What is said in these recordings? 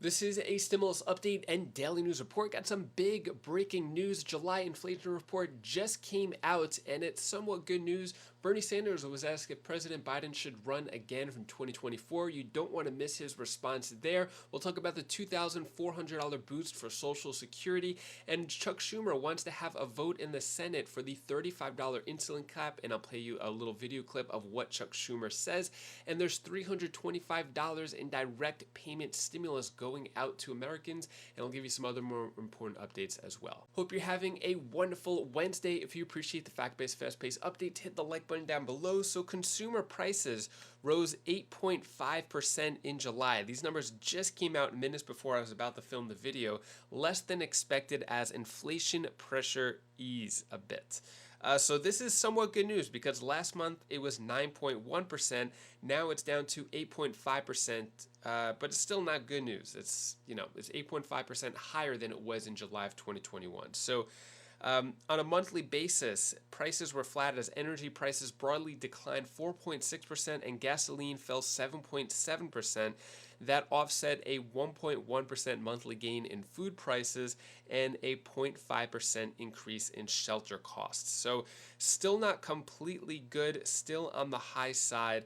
This is a stimulus update and daily news report. Got some big breaking news. July inflation report just came out, and it's somewhat good news. Bernie Sanders was asked if President Biden should run again from 2024. You don't want to miss his response there. We'll talk about the $2,400 boost for Social Security, and Chuck Schumer wants to have a vote in the Senate for the $35 insulin cap, and I'll play you a little video clip of what Chuck Schumer says. And there's $325 in direct payment stimulus going out to Americans, and I'll give you some other more important updates as well. Hope you're having a wonderful Wednesday. If you appreciate the fact-based, fast-paced updates, hit the like button down below. So consumer prices rose 8.5% in July. These numbers just came out minutes before I was about to film the video, less than expected as inflation pressure ease a bit. So this is somewhat good news because last month it was 9.1%. Now it's down to 8.5%, but it's still not good news. It's 8.5% higher than it was in July of 2021. So on a monthly basis, prices were flat as energy prices broadly declined 4.6% and gasoline fell 7.7%. That offset a 1.1% monthly gain in food prices and a 0.5% increase in shelter costs. So still not completely good, still on the high side.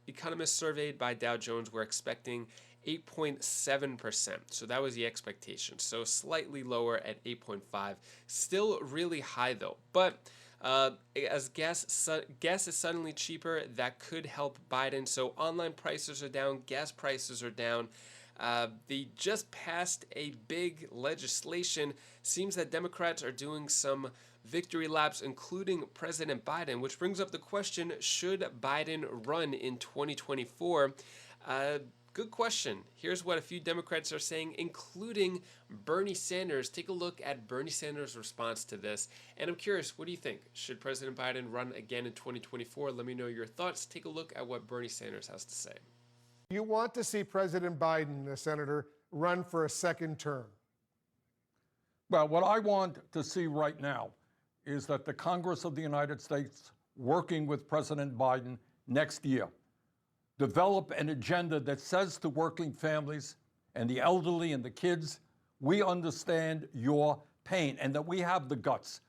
Economists surveyed by Dow Jones were expecting 8.7%. So that was the expectation. So slightly lower at 8.5. Still really high though. But as gas is suddenly cheaper, that could help Biden. So online prices are down, gas prices are down. They just passed a big legislation. Seems that Democrats are doing some victory laps, including President Biden, which brings up the question, should Biden run in 2024? Good question. Here's what a few Democrats are saying, including Bernie Sanders. Take a look at Bernie Sanders' response to this. And I'm curious, what do you think? Should President Biden run again in 2024? Let me know your thoughts. Take a look at what Bernie Sanders has to say. You want to see President Biden, the senator, run for a second term? Well, what I want to see right now is that the Congress of the United States, working with President Biden next year, develop an agenda that says to working families and the elderly and the kids, we understand your pain and that we have the guts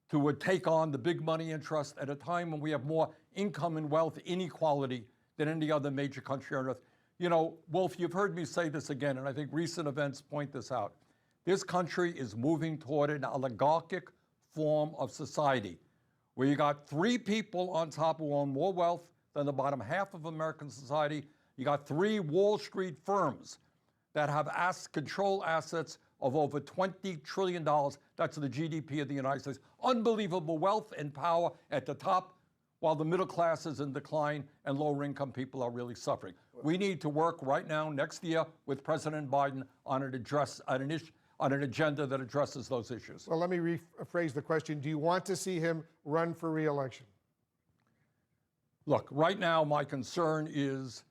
to take on the big money interest at a time when we have more income and wealth inequality than any other major country on earth. You know, Wolf, you've heard me say this again, and I think recent events point this out. This country is moving toward an oligarchic form of society where you got three people on top who own more wealth than the bottom half of American society. You got three Wall Street firms that have control assets of over $20 trillion. That's the GDP of the United States. Unbelievable wealth and power at the top, while the middle class is in decline and lower income people are really suffering. We need to work right now, next year, with President Biden on an agenda that addresses those issues. Well, let me rephrase the question. Do you want to see him run for re-election? Look, right now my concern is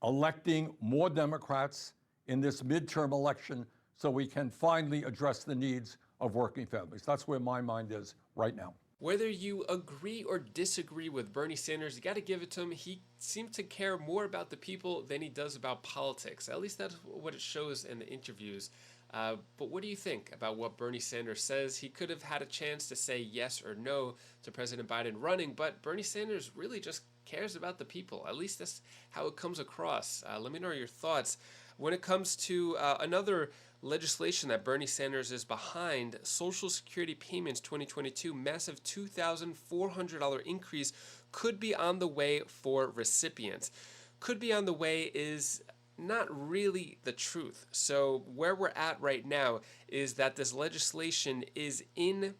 electing more Democrats in this midterm election so we can finally address the needs of working families. That's where my mind is right now. Whether you agree or disagree with Bernie Sanders, you got to give it to him. He seems to care more about the people than he does about politics. At least that's what it shows in the interviews. But what do you think about what Bernie Sanders says? He could have had a chance to say yes or no to President Biden running, but Bernie Sanders really just cares about the people. At least that's how it comes across. Let me know your thoughts. When it comes to another legislation that Bernie Sanders is behind, Social Security payments 2022, massive $2,400 increase could be on the way for recipients. Could be on the way is not really the truth. So where we're at right now is that this legislation is in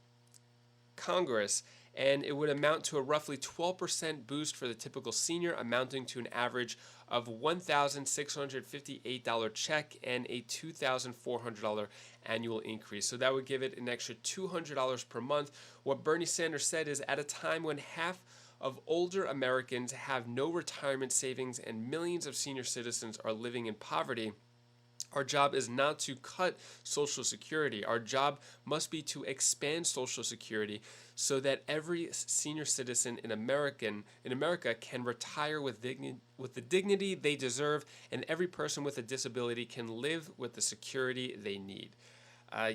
Congress, and it would amount to a roughly 12% boost for the typical senior, amounting to an average of $1,658 check and a $2,400 annual increase. So that would give it an extra $200 per month. What Bernie Sanders said is, at a time when half of older Americans have no retirement savings and millions of senior citizens are living in poverty, Our job is not to cut Social Security. Our job must be to expand Social Security so that every senior citizen in America can retire with the dignity they deserve, and every person with a disability can live with the security they need.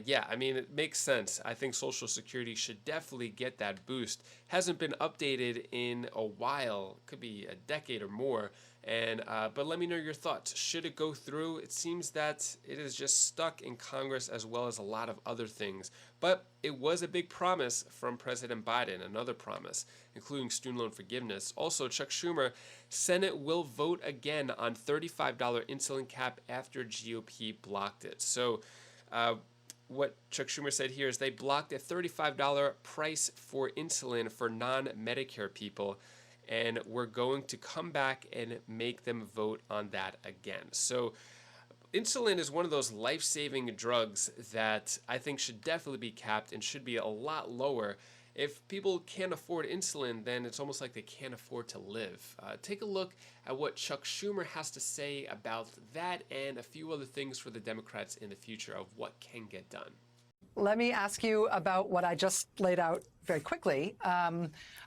Yeah, I mean, it makes sense. I think Social Security should definitely get that boost. Hasn't been updated in a while, could be a decade or more. But let me know your thoughts. Should it go through? It seems that it is just stuck in Congress as well as a lot of other things. But it was a big promise from President Biden, another promise, including student loan forgiveness. Also, Chuck Schumer, Senate will vote again on $35 insulin cap after GOP blocked it. So, what Chuck Schumer said here is they blocked a $35 price for insulin for non-Medicare people, and we're going to come back and make them vote on that again. So insulin is one of those life-saving drugs that I think should definitely be capped and should be a lot lower. If people can't afford insulin, then it's almost like they can't afford to live. Take a look at what Chuck Schumer has to say about that and a few other things for the Democrats in the future of what can get done. Let me ask you about what I just laid out very quickly,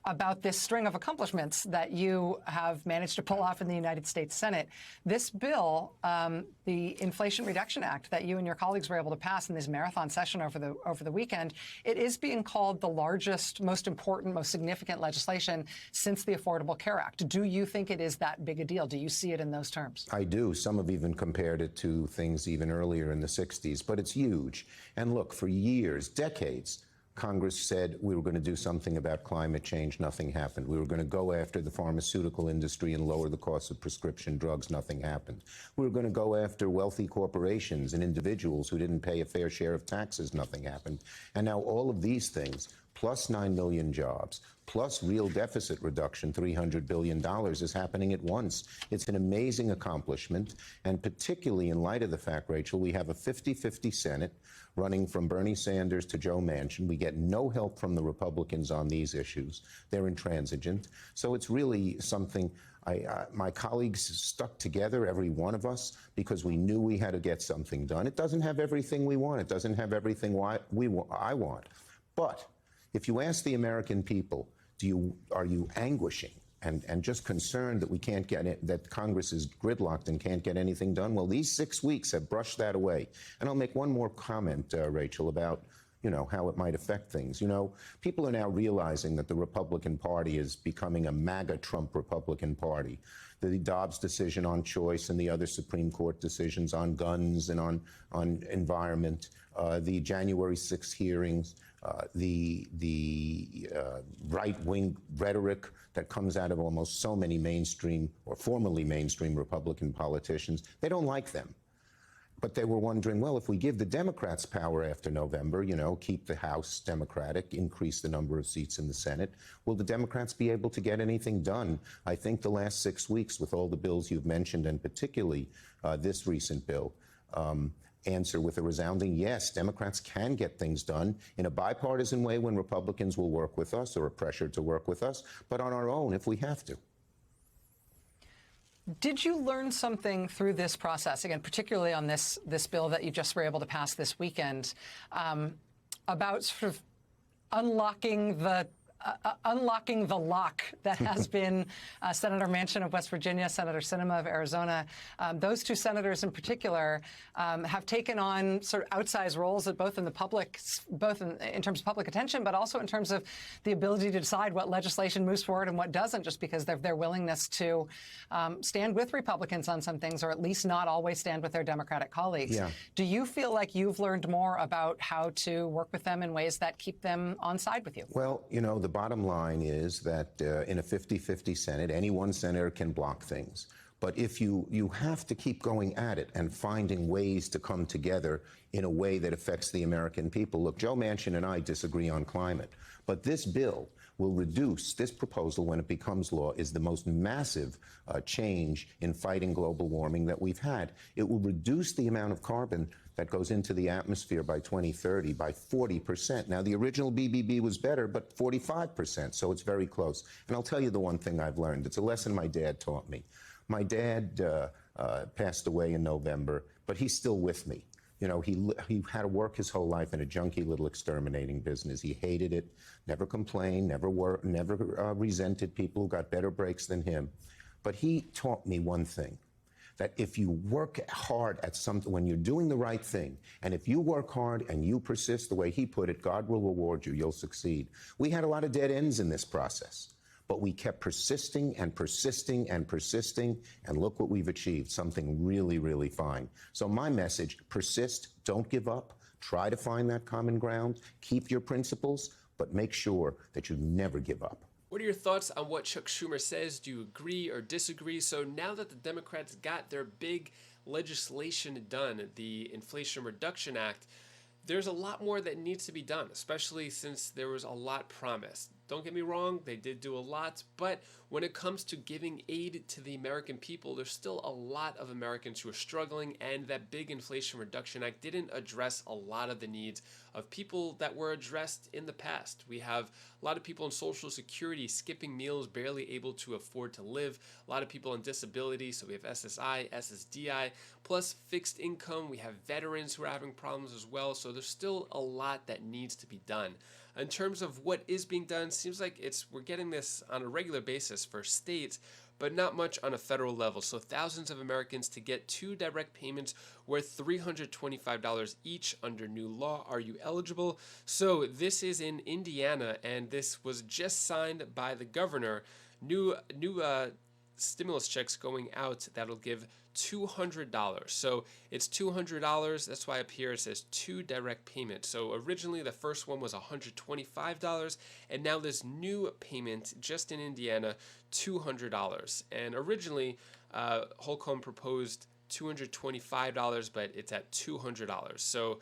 about this string of accomplishments that you have managed to pull off in the United States Senate. This bill, the Inflation Reduction Act that you and your colleagues were able to pass in this marathon session over the weekend, it is being called the largest, most important, most significant legislation since the Affordable Care Act. Do you think it is that big a deal? Do you see it in those terms? I do. Some have even compared it to things even earlier in the 60s, but it's huge. And look, for years, decades, Congress said we were going to do something about climate change. Nothing happened. We were going to go after the pharmaceutical industry and lower the cost of prescription drugs. Nothing happened. We were going to go after wealthy corporations and individuals who didn't pay a fair share of taxes. Nothing happened. And now all of these things, plus 9 million jobs, plus real deficit reduction, $300 billion, is happening at once. It's an amazing accomplishment, and particularly in light of the fact, Rachel, we have a 50-50 Senate running from Bernie Sanders to Joe Manchin. We get no help from the Republicans on these issues. They're intransigent. So it's really something my colleagues stuck together, every one of us, because we knew we had to get something done. It doesn't have everything we want. It doesn't have everything I want. But if you ask the American people, are you anguishing and just concerned that we can't get it, that Congress is gridlocked and can't get anything done? Well, these 6 weeks have brushed that away. And I'll make one more comment, Rachel, about how it might affect things. People are now realizing that the Republican Party is becoming a MAGA Trump Republican Party. The Dobbs decision on choice and the other Supreme Court decisions on guns and on environment, the January 6th hearings, the right-wing rhetoric that comes out of almost so many mainstream or formerly mainstream Republican politicians, they don't like them. But they were wondering, well, if we give the Democrats power after November, keep the House Democratic, increase the number of seats in the Senate, will the Democrats be able to get anything done? I think the last 6 weeks, with all the bills you've mentioned, and particularly this recent bill, answer with a resounding yes. Democrats can get things done in a bipartisan way when Republicans will work with us or are pressured to work with us, but on our own if we have to. Did you learn something through this process, again, particularly on this bill that you just were able to pass this weekend, about sort of unlocking the lock that has been Senator Manchin of West Virginia, Senator Sinema of Arizona? Those two senators in particular have taken on sort of outsized roles at both in terms of public attention, but also in terms of the ability to decide what legislation moves forward and what doesn't, just because of their willingness to stand with Republicans on some things, or at least not always stand with their Democratic colleagues. Yeah. Do you feel like you've learned more about how to work with them in ways that keep them on side with you? Well, the bottom line is that in a 50-50 Senate, any one senator can block things. But if you have to keep going at it and finding ways to come together in a way that affects the American people. Look, Joe Manchin and I disagree on climate, but this bill will reduce, this proposal, when it becomes law, is the most massive change in fighting global warming that we've had. It will reduce the amount of carbon that goes into the atmosphere by 2030 by 40%. Now, the original BBB was better, but 45%, so it's very close. And I'll tell you the one thing I've learned. It's a lesson my dad taught me. My dad passed away in November. but he's still with me. You know, he had to work his whole life in a junky little exterminating business. He hated it, never complained, never resented people who got better breaks than him. But he taught me one thing, that if you work hard at something, when you're doing the right thing, and if you work hard and you persist, the way he put it, God will reward you, you'll succeed. We had a lot of dead ends in this process, but we kept persisting and persisting and persisting, and look what we've achieved, something really, really fine. So my message, persist, don't give up, try to find that common ground, keep your principles, but make sure that you never give up. What are your thoughts on what Chuck Schumer says? Do you agree or disagree? So now that the Democrats got their big legislation done, the Inflation Reduction Act, there's a lot more that needs to be done, especially since there was a lot promised. Don't get me wrong, they did do a lot, but when it comes to giving aid to the American people, there's still a lot of Americans who are struggling, and that big Inflation Reduction Act didn't address a lot of the needs of people that were addressed in the past. We have a lot of people on Social Security skipping meals, barely able to afford to live, a lot of people on disability, so we have SSI, SSDI, plus fixed income. We have veterans who are having problems as well, so there's still a lot that needs to be done. In terms of what is being done, seems like we're getting this on a regular basis for states, but not much on a federal level. So thousands of Americans to get 2 direct payments worth $325 each under new law. Are you eligible? So this is in Indiana, and this was just signed by the governor. New stimulus checks going out that'll give $200. So it's $200. That's why up here it says 2 direct payments. So originally the first one was $125, and now this new payment just in Indiana, $200. And originally Holcomb proposed $225, but it's at $200. So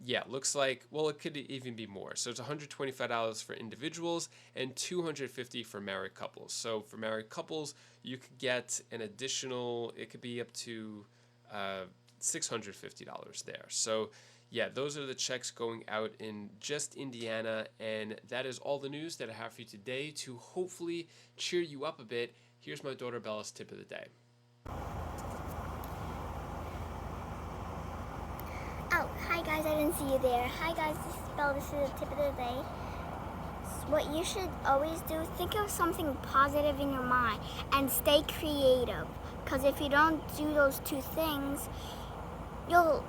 yeah, looks like, well, it could even be more. So it's $125 for individuals and $250 for married couples. So for married couples, you could get an additional, it could be up to $650 there. So yeah, those are the checks going out in just Indiana, and that is all the news that I have for you today to hopefully cheer you up a bit. Here's my daughter Bella's tip of the day. Oh, hi guys, I didn't see you there. Hi guys, this is Bella, this is the tip of the day. What you should always do, think of something positive in your mind and stay creative. Because if you don't do those 2 things, you'll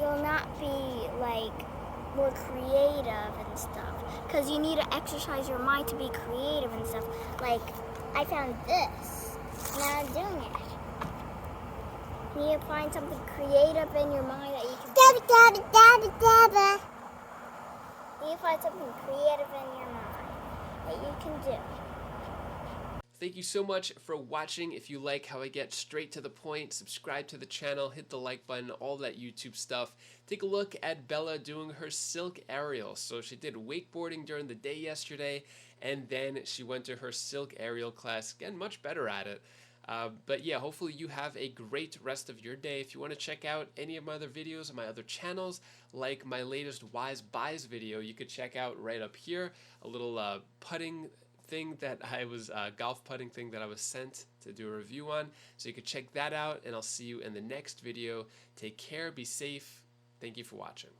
not be like more creative and stuff. Because you need to exercise your mind to be creative and stuff. Like, I found this, and now I'm doing it. You need to find something creative in your mind that you can do. You need to find something creative in your mind that you can do. Thank you so much for watching. If you like how I get straight to the point, subscribe to the channel, hit the like button, all that YouTube stuff. Take a look at Bella doing her silk aerial. So she did wakeboarding during the day yesterday, and then she went to her silk aerial class, getting much better at it. But yeah, hopefully you have a great rest of your day. If you want to check out any of my other videos on my other channels, like my latest Wise Buys video, you could check out right up here, a little putting thing that I was, golf putting thing that I was sent to do a review on. So you could check that out, and I'll see you in the next video. Take care, be safe. Thank you for watching.